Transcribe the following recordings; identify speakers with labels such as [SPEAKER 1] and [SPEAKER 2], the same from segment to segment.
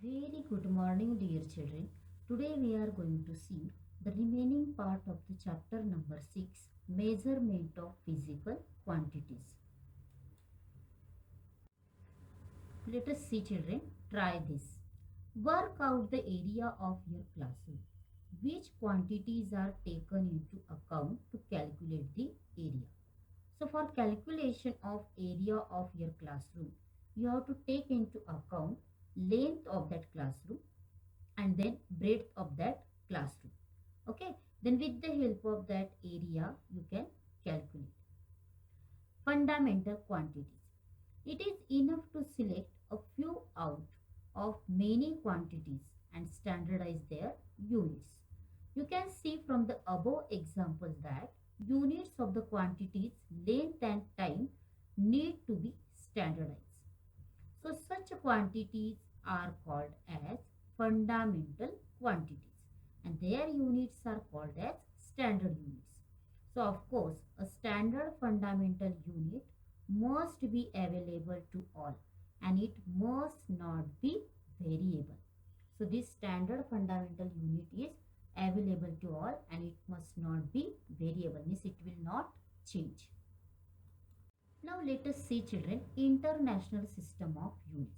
[SPEAKER 1] Very good morning, dear children. Today we are going to see the remaining part of the chapter number 6, Measurement of Physical Quantities. Let us see, children. Try this. Work out the area of your classroom. Which quantities are taken into account to calculate the area? So for calculation of area of your classroom, you have to take into account length of that classroom and then breadth of that classroom. Okay, then with the help of that area you can calculate. Fundamental quantities. It is enough to select a few out of many quantities and standardize their units. You can see from the above examples that units of the quantities length and time need to be standardized. So such quantities are called as fundamental quantities and their units are called as standard units. So of course a standard fundamental unit must be available to all and it must not be variable. So this standard fundamental unit is available to all and it must not be variable, means it will not change. Now let us see, children, international system of units.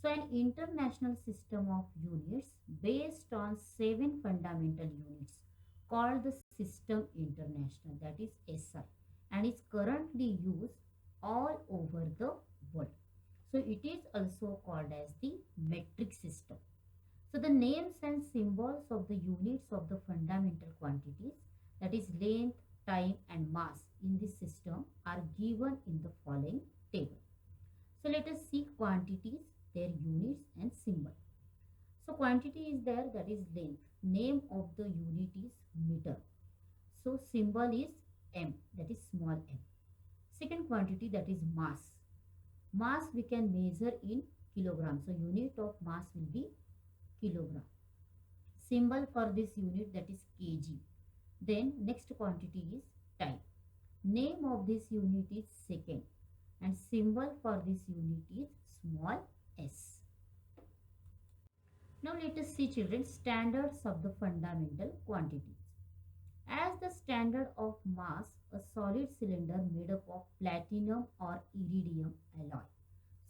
[SPEAKER 1] So an international system of units based on 7 fundamental units called the System International, that is SI, and is currently used all over the world. So it is also called as the metric system. So the names and symbols of the units of the fundamental quantities, that is length, time and mass in this system are given in the following table. So let us see quantities, their units and symbol. So quantity is there, that is length. Name of the unit is meter. So symbol is m, that is small m. Second quantity, that is mass. Mass we can measure in kilogram. So unit of mass will be kilogram. Symbol for this unit, that is kg. Then next quantity is time. Name of this unit is second and symbol for this unit is small s. Now let us see, children, standards of the fundamental quantities. As the standard of mass, a solid cylinder made up of platinum or iridium alloy.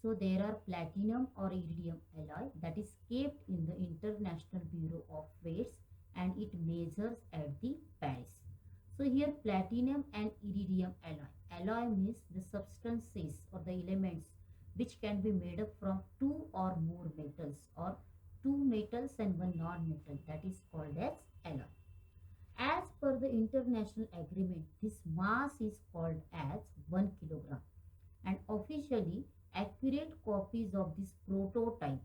[SPEAKER 1] So there are platinum or iridium alloy that is kept in the International Bureau of Weights and it measures at the Paris. So here platinum and iridium alloy. Alloy means the substances or the elements which can be made up from two or more metals or two metals and one non-metal, that is called as alloy. As per the international agreement, this mass is called as 1 kilogram and officially accurate copies of this prototype,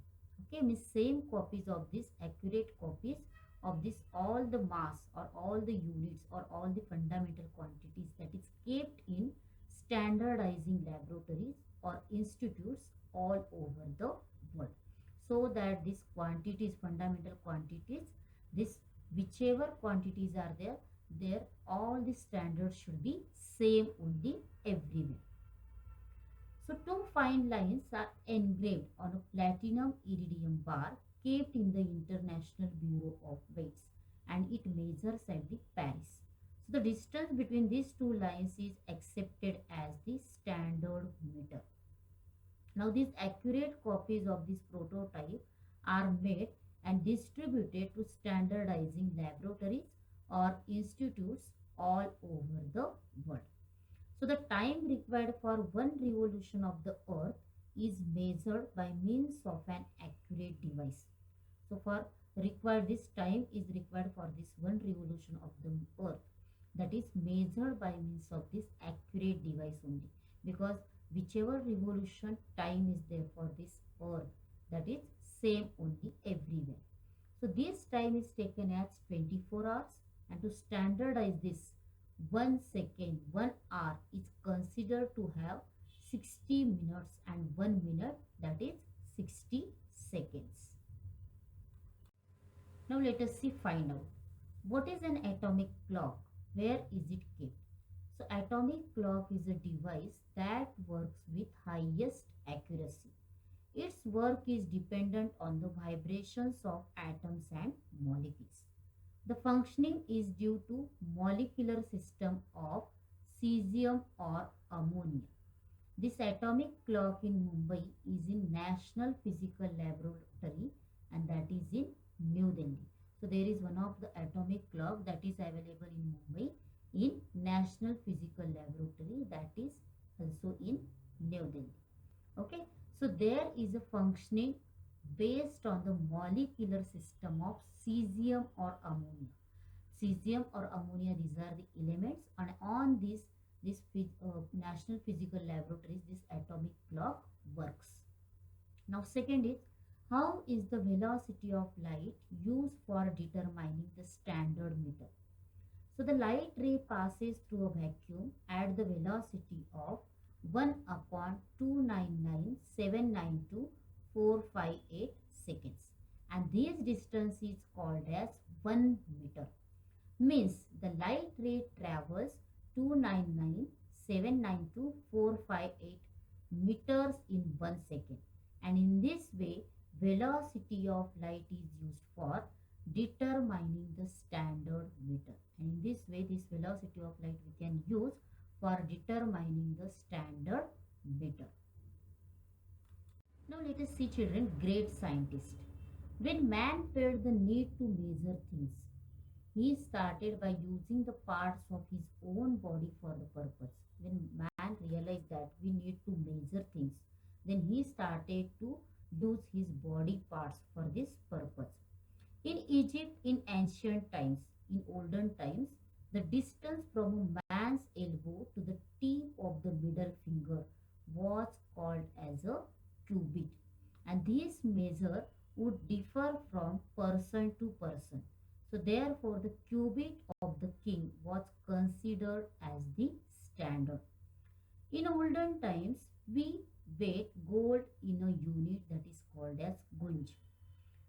[SPEAKER 1] okay, means same copies of this accurate copies of this all the mass or all the units or all the fundamental quantities that is kept in standardizing laboratories or institutes all over the world, so that these quantities, fundamental quantities, this whichever quantities are there all the standards should be same only everywhere. So two fine lines are engraved on a platinum iridium bar kept in the International Bureau of Weights and it measures at the Paris. So the distance between these two lines is accepted as the standard meter. Now these accurate copies of this prototype are made and distributed to standardizing laboratories or institutes all over the world. So the time required for one revolution of the earth is measured by means of an accurate device. So for required, this time is required for this one revolution of the earth, that is measured by means of this accurate device only, because whichever revolution time is there for this earth, that is same only everywhere. So this time is taken as 24 hours and to standardize this 1 second, 1 hour is considered to have 60 minutes and 1 minute, that is 60 seconds. Now let us see, find out what is an atomic clock, where is it kept. So atomic clock is a device that works with highest accuracy. Its work is dependent on the vibrations of atoms and molecules. The functioning is due to molecular system of cesium or ammonia. This atomic clock in Mumbai is in National Physical Laboratory, and that is in New Delhi. So there is one of the atomic clock that is available in Mumbai in National Physical Laboratory, that is also in New Delhi. Okay, so there is a functioning based on the molecular system of cesium or ammonia. Cesium or ammonia, these are the elements, and on this National Physical Laboratories, this atomic clock works. Now second is, how is the velocity of light used for determining the standard meter? So the light ray passes through a vacuum at the velocity of 1 upon 299,792,458 seconds, and this distance is called as 1 meter. Means the light ray travels 299,792,458 meters in 1 second, and in this way velocity of light is used for determining the standard meter, and in this way this velocity of light we can use for determining the standard meter. Now let us see children, great scientist. When man felt the need to measure things, he started by using the parts of his own body for the purpose. When man realized that we need to measure things, then he started to use his body parts for this purpose. In Egypt, in ancient times, in olden times, the distance from a man's elbow to the tip of the middle finger was called as a cubit, and this measure would differ from person to person. So therefore the cubit of the king was considered as the standard. In olden times, we weighed gold in a unit that is called as gunj.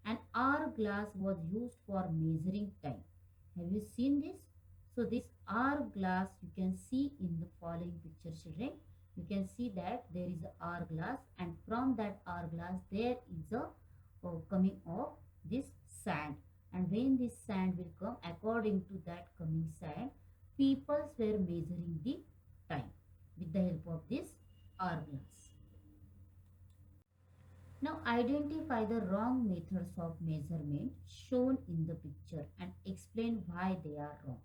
[SPEAKER 1] An hourglass was used for measuring time. Have you seen this? So this hourglass you can see in the following picture children. You can see that there is an hourglass, and from that hourglass there is a coming of this sand, and when this sand will come, according to that coming sand, peoples were measuring the time with the help of this hourglass. Now identify the wrong methods of measurement shown in the picture and explain why they are wrong.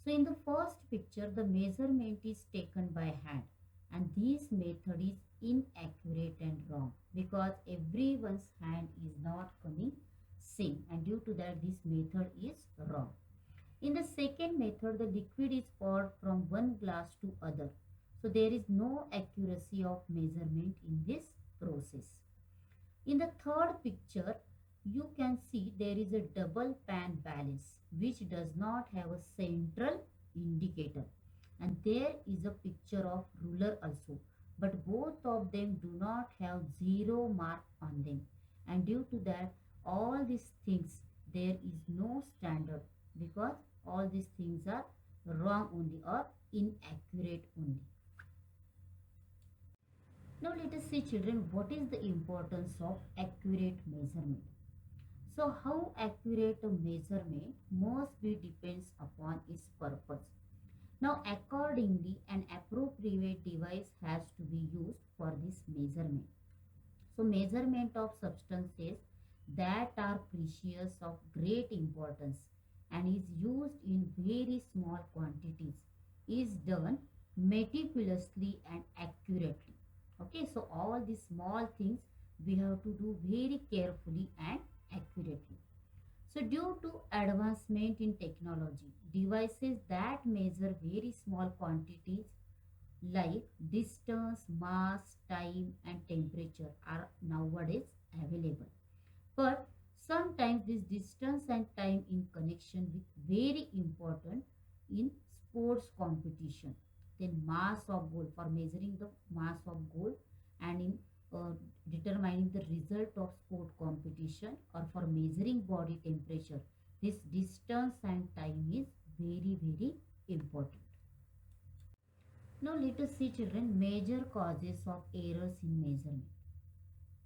[SPEAKER 1] So in the first picture, the measurement is taken by hand, and this method is inaccurate and wrong because everyone's hand is not coming same, and due to that this method is wrong. In the second method, the liquid is poured from one glass to other, so there is no accuracy of measurement in this process. In the third picture, you can see there is a double pan balance which does not have a central indicator, and there is a picture of ruler also, but both of them do not have 0 mark on them, and due to that all these things there is no standard because all these things are wrong only or inaccurate only. Now let us see children, what is the importance of accurate measurement. So how accurate a measurement must be depends upon its purpose. Now accordingly an appropriate device has to be used for this measurement. So measurement of substances that are precious of great importance and is used in very small quantities is done meticulously and accurately. Okay, so all these small things we have to do very carefully and accurately. So due to advancement in technology, devices that measure very small quantities like distance, mass, time and temperature are nowadays available. But sometimes this distance and time in connection with very important in sports competition. Then mass of gold, for measuring the mass of gold, and in determining the result of sport competition, or for measuring body temperature, this distance and time is very important. Now let us see children, major causes of errors in measurement.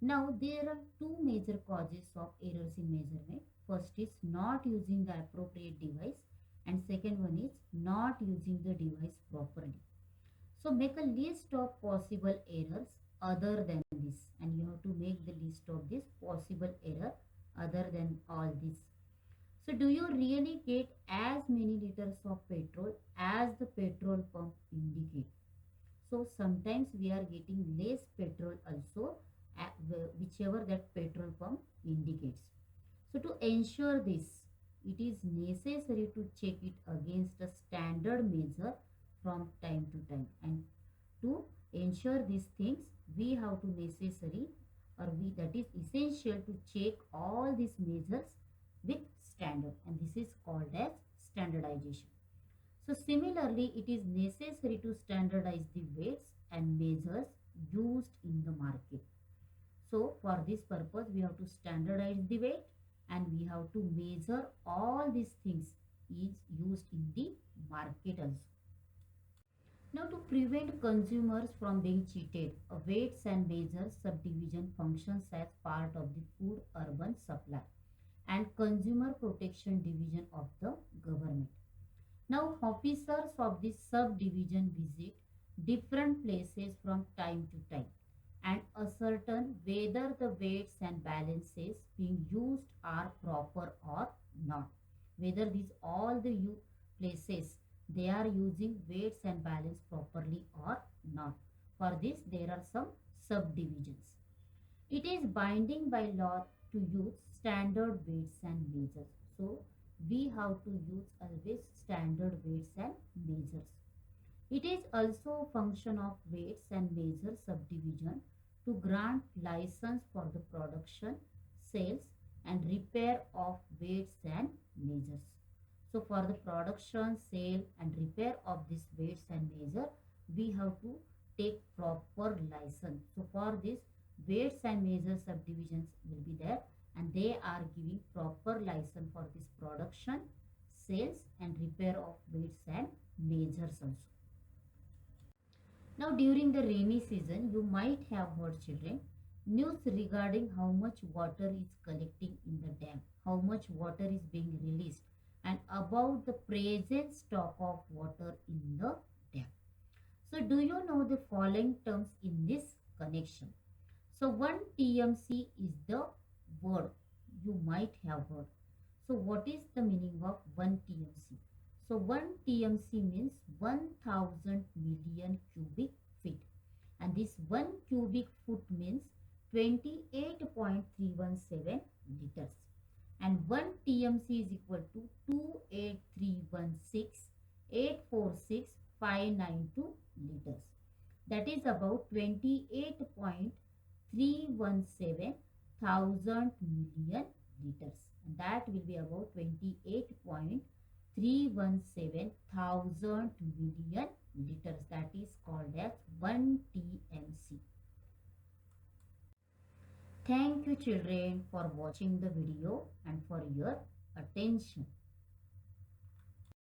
[SPEAKER 1] Now there are two major causes of errors in measurement. First is not using the appropriate device, and second one is not using the device properly. So make a list of possible errors other than this, and you have to make the list of this possible error other than all this. So do you really get as many liters of petrol as the petrol pump indicate? So sometimes we are getting less petrol also, whichever that petrol pump indicates. So to ensure this, it is necessary to check it against a standard measure from time to time. And to ensure these things, we have to necessary, or we, that is essential to check all these measures with standard, and this is called as standardization. So similarly, it is necessary to standardize the weights and measures used in the market. So for this purpose, we have to standardize the weight, and we have to measure all these things is used in the market also. Now to prevent consumers from being cheated, a weights and measures subdivision functions as part of the food urban supply and consumer protection division of the government. Now officers of this subdivision visit different places from time to time and ascertain whether the weights and balances being used are proper or not. Whether these all the places they are using weights and balance properly or not. For this there are some subdivisions. It is binding by law to use standard weights and measures. So we have to use always standard weights and measures. It is also a function of weights and measures subdivision to grant license for the production, sales and repair of weights and measures. So for the production, sale and repair of this weights and measure, we have to take proper license. So for this weights and measure subdivisions will be there, and they are giving proper license for this production, sales and repair of weights and measures also. Now during the rainy season, you might have heard, children, news regarding how much water is collecting in the dam, how much water is being released, and about the present stock of water in the dam. So do you know the following terms in this connection? So 1 TMC is the word you might have heard. So what is the meaning of 1 TMC? So 1 TMC means 1000 million cubic feet, and this 1 cubic foot means 28.317 liters, and 1 TMC is equal to 28316,846,592 liters. That is about 28.317 thousand million liters, and that will be about 28.317 thousand million liters. That is called as 1 TMC. Thank you, children, for watching the video and for your attention.